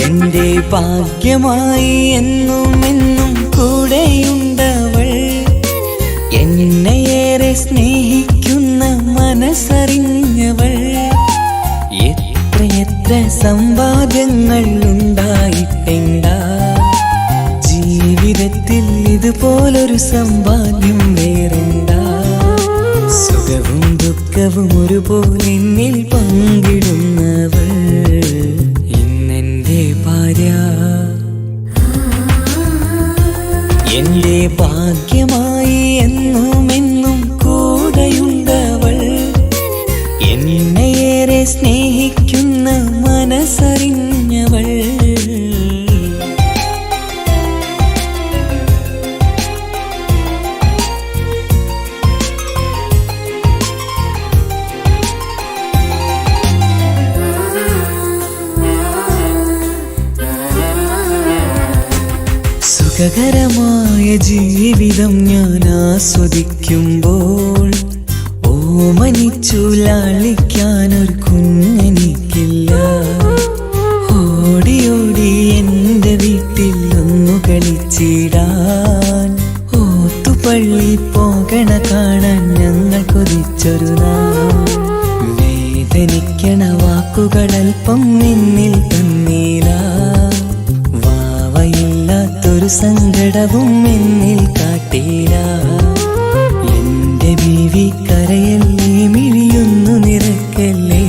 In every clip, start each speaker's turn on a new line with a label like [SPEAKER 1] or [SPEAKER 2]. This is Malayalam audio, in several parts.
[SPEAKER 1] എന്റെ ഭാഗ്യമായി എന്നും എന്നും കൂടെയുണ്ടവൾ, എന്നെയേറെ സ്നേഹിക്കുന്ന മനസ്സറിഞ്ഞവൾ. എത്രയെത്ര സമ്പാദ്യങ്ങൾ ഉണ്ടായിട്ടെന്താ, ജീവിതത്തിൽ ഇതുപോലൊരു സമ്പാദ്യം വേറെന്താ. സുഖവും ദുഃഖവും ഒരുപോലെ എന്നിൽ പങ്കിടുന്നവൾ ഇന്നെന്റെ ഭാര്യ. എന്റെ ഭാഗ്യമായി എന്നും എന്നും കൂടെയുണ്ടവൾ, എന്നെയേറെ സ്നേഹിക്കുന്ന മനസ്സറിഞ്ഞവൾ. സുഖകരമായ ജീവിതം ഞാൻ ആസ്വദിക്കുമ്പോൾ ഓമനിച്ചു ലാളിക്കാനൊരു കുഞ്ഞെനിക്കില്ല. ഓടി ഓടി എൻ്റെ വീട്ടിൽ ഒന്നു കളിച്ചിടാൻ, ഓത്തുപള്ളി പോകണ കാണാൻ ഞങ്ങൾ കൊതിച്ചൊരു നാൾ. വേദനിക്കണ വാക്കുകളൽപ്പം നിന്നിൽ തന്നീല, വാവയില്ലാത്തൊരു സങ്കടവും എന്നിൽ കാട്ടീല. എന്റെ ബീവി കരയല്ലേ, മിഴിയൊന്നു നിറക്കല്ലേ,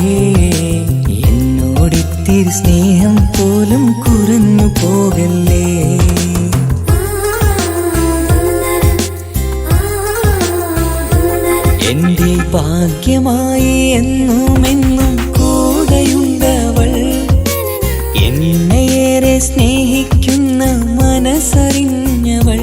[SPEAKER 1] എന്നോടിത്തിരി സ്നേഹം പോലും കുറഞ്ഞു പോകല്ലേ. എന്റെ ഭാഗ്യമായി എന്നും എന്നും കൂടെയുണ്ടവൾ, എന്നെയേറെ സ്നേഹിക്കുന്ന മനസ്സറിഞ്ഞവൾ.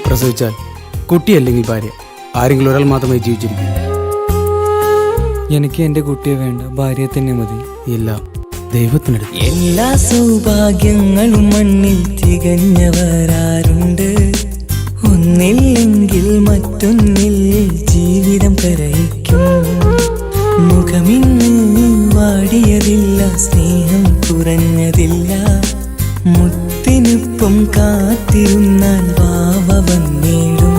[SPEAKER 2] പ്രസവിച്ചാൽ കുട്ടിയല്ലെങ്കിൽ ഭാര്യ, ആരെങ്കിലും ഒരാൾ മാത്രമേ ജീവിച്ചിരിക്കൂ.
[SPEAKER 3] എനിക്ക് എൻ്റെ കുട്ടിയെ വേണ്ട, ഭാര്യയെ തന്നെ മതി.
[SPEAKER 2] എല്ലാം ദൈവത്തിനടുത്ത്.
[SPEAKER 1] എല്ലാ സൗഭാഗ്യങ്ങളും മണ്ണിൽ തികഞ്ഞവരാരുണ്ട്, ഒന്നില്ലെങ്കിൽ മറ്റൊന്നിൽ ജീവിതം കരയിക്കും. മുഖമിന്ന് വാടിയതില്ല, സ്നേഹം കുറഞ്ഞതില്ല, മുത്തിനൊപ്പം കാത്തിരുന്നാൽ വാവ വന്നിടും.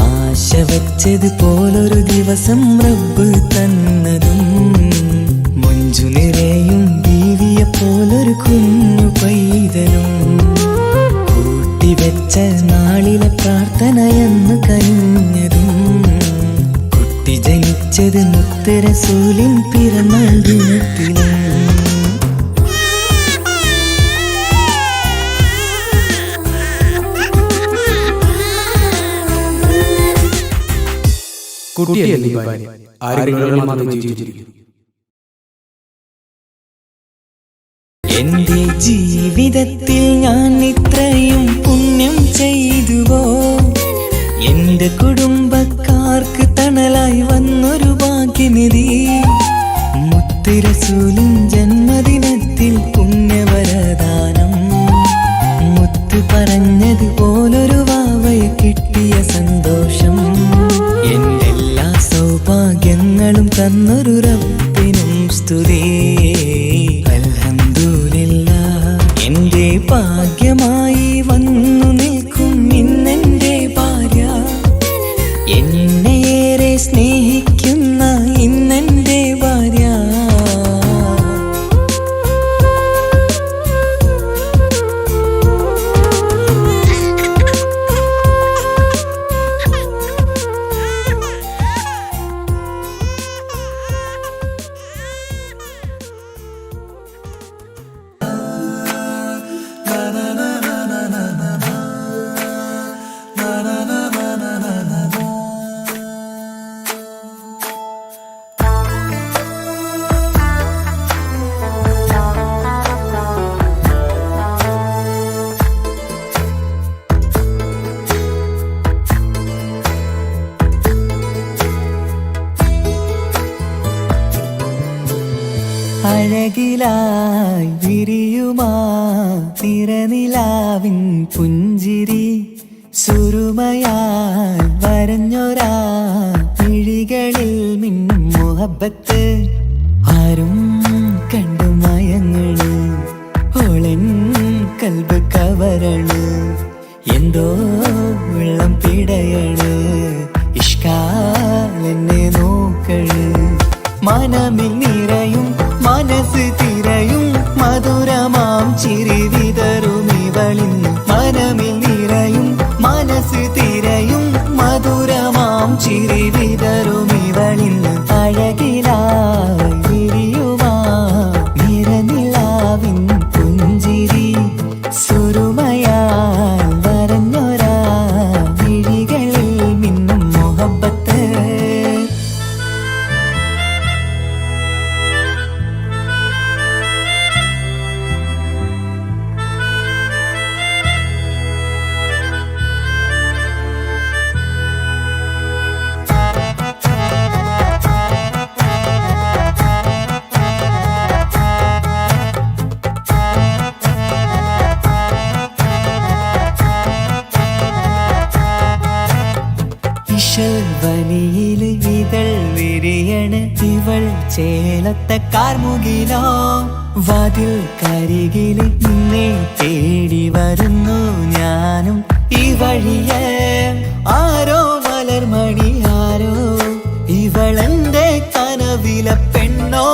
[SPEAKER 1] ആശ വച്ചതുപോലൊരു ദിവസം റബ്ബ് തന്നതും, മഞ്ജു നിറയും ബീവിയെ പോലൊരു കുഞ്ഞു പൈതലും. കൂട്ടിവെച്ച നാളിലെ പ്രാർത്ഥനയെന്ന് കഴിഞ്ഞതും, കുട്ടി ജനിച്ചത് മുത്ത് റസൂലിൻ പിറന്നാൾ ദിനത്തിലും.
[SPEAKER 2] കുട്ടിയല്ലെങ്കിൽ ഭാര്യ, ആരെങ്കിലും ഒരാൾ മാത്രമേ ജീവിച്ചിരിക്കൂ.
[SPEAKER 1] എന്റെ ജീവിതത്തിൽ ഞാൻ ഇത്രയും പുണ്യം ചെയ്തുവോ, എന്റെ കുടുംബക്കാർക്ക് തണലായി വന്നൊരു ഭാഗ്യനിധി. മുത്ത് റസൂലിൻ ജന്മദിനത്തിൽ പുണ്യവരദാനം, മുത്ത് പറഞ്ഞതുപോലൊരു വാവയെ കിട്ടിയ സന്തോഷം. എന്റെ എല്ലാ സൗഭാഗ്യങ്ങളും തന്നൊരു റബ്ബിനും സ്തുതി. അൽഹംദുലില്ലാഹ്, എന്റെ ഭാഗ്യമായി വന്നു നിൽക്കും ഇന്നെന്റെ ഭാര്യ. വിരിയുമാ തിരനിലാവിൻ പുഞ്ചിരി സുരുമയാൽ വരഞ്ഞൊരാ മിഴികളിൽ മിന്നും മുഹബത്ത് ആരും കണ്ടു മയങ്ങള് ഓളൻ കൽബ് കവരണ് എന്തോ വെള്ളം പിടയണ് ഇഷ്കാലെന്നെ നോക്കള് മനമിൽ നിറയും മനസ്സ് തിരയും മധുരമാം ചിരി വിതറും ഇവളിന്ന് മനമിൽ നിറയും മനസ്സ് തിരയും മധുരമാം ചിരി വിതറും ഇവളിന്ന് അഴകിലായി വിരിയുമാ നിറനിലാവിൻ പുഞ്ചിരി സുരുമയാൽ വരഞ്ഞൊരാ മിഴികളിൽ മിന്നും മുഹബത്ത് വനിയില് ഇതൾ വിരിയണ് ഇവൾ ചേലത്തെ കാർമുകിലോ വാതിൽ കരികില് നിന്നെ തേടി വരുന്നു ഞാനും ഈ വഴിയെ ആരോ മലർമണി ആരോ ഇവളെന്റെ കനവിലെ പെണ്ണോ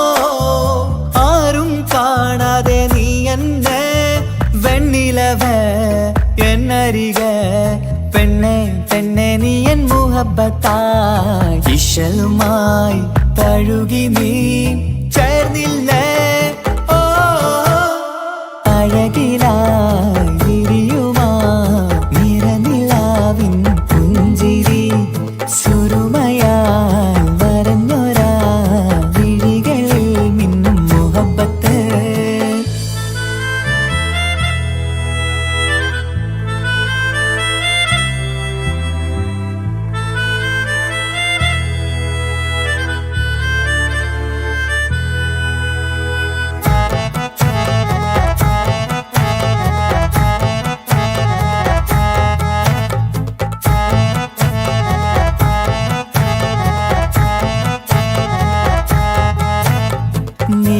[SPEAKER 1] ആരും കാണാതെ നീ എന്നെ വെണ്ണിലവ എന്നരിക പെണ്ണെ പെണ്ണെ നീ എൻ മുഹബത്തായി ഇശലുമായി തഴുകി നീ ചേർന്നില്ലേ ഓ അഴകിലായി വിരിയുമാ നിറനിലാവിൻ പുഞ്ചിരി സുരുമയാൽ വരഞ്ഞൊരാ വിഴികളിൽ മിന്നും മുഹബത്ത്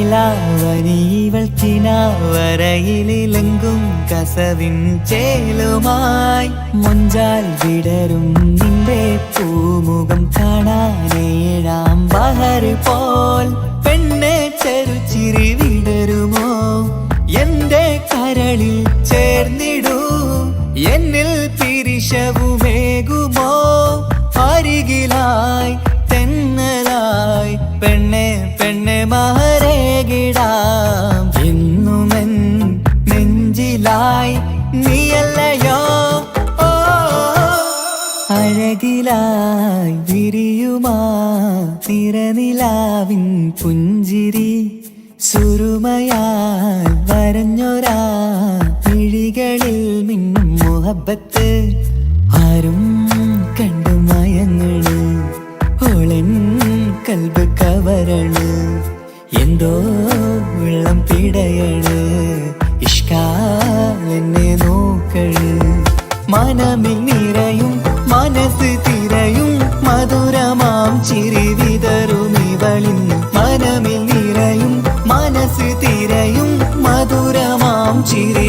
[SPEAKER 1] നിലാവനിവൾ കിനാവരയിലെങ്കും കസവിൻ ചേലുമായി മുഞ്ചാൽ വിടരും നിന്റെ പൂമുഖം കാണാനേഴാം ബഹർ പോൽ പെണ്ണെ ചെറുചിരി വിടരുമോ എന്റെ കരളിൽ ചേർന്നിടൂ എന്നിൽ പിരിശവുമേകുമോ അരികിലായി തെന്നലായി പെണ്ണെ പെണ്ണെ മഹരേകിടാം എന്നുമെൻ നെഞ്ചിലായി നീയല്ലയോ ഓ അഴകിലായി വിരിയുമാ നിറനിലാവിൻ പുഞ്ചിരി സുരുമയാൽ വരഞ്ഞൊരാ മിഴികളിൽ മിന്നും മുഹബത്ത് ആരും കണ്ടു മയങ്ങള് ഓളൻ കൽബ് കവരണ് എന്തോ വെള്ളം പിടയണ് ഇഷ്കാലെന്നെ നോക്കള് മനമിൽ നിറയും മനസ്സ് തിരയും മധുരമാം ചിരി വിതറും ഇവളിന്ന് മനമിൽ നിറയും മനസ്സ് തിരയും മധുരമാം ചിരി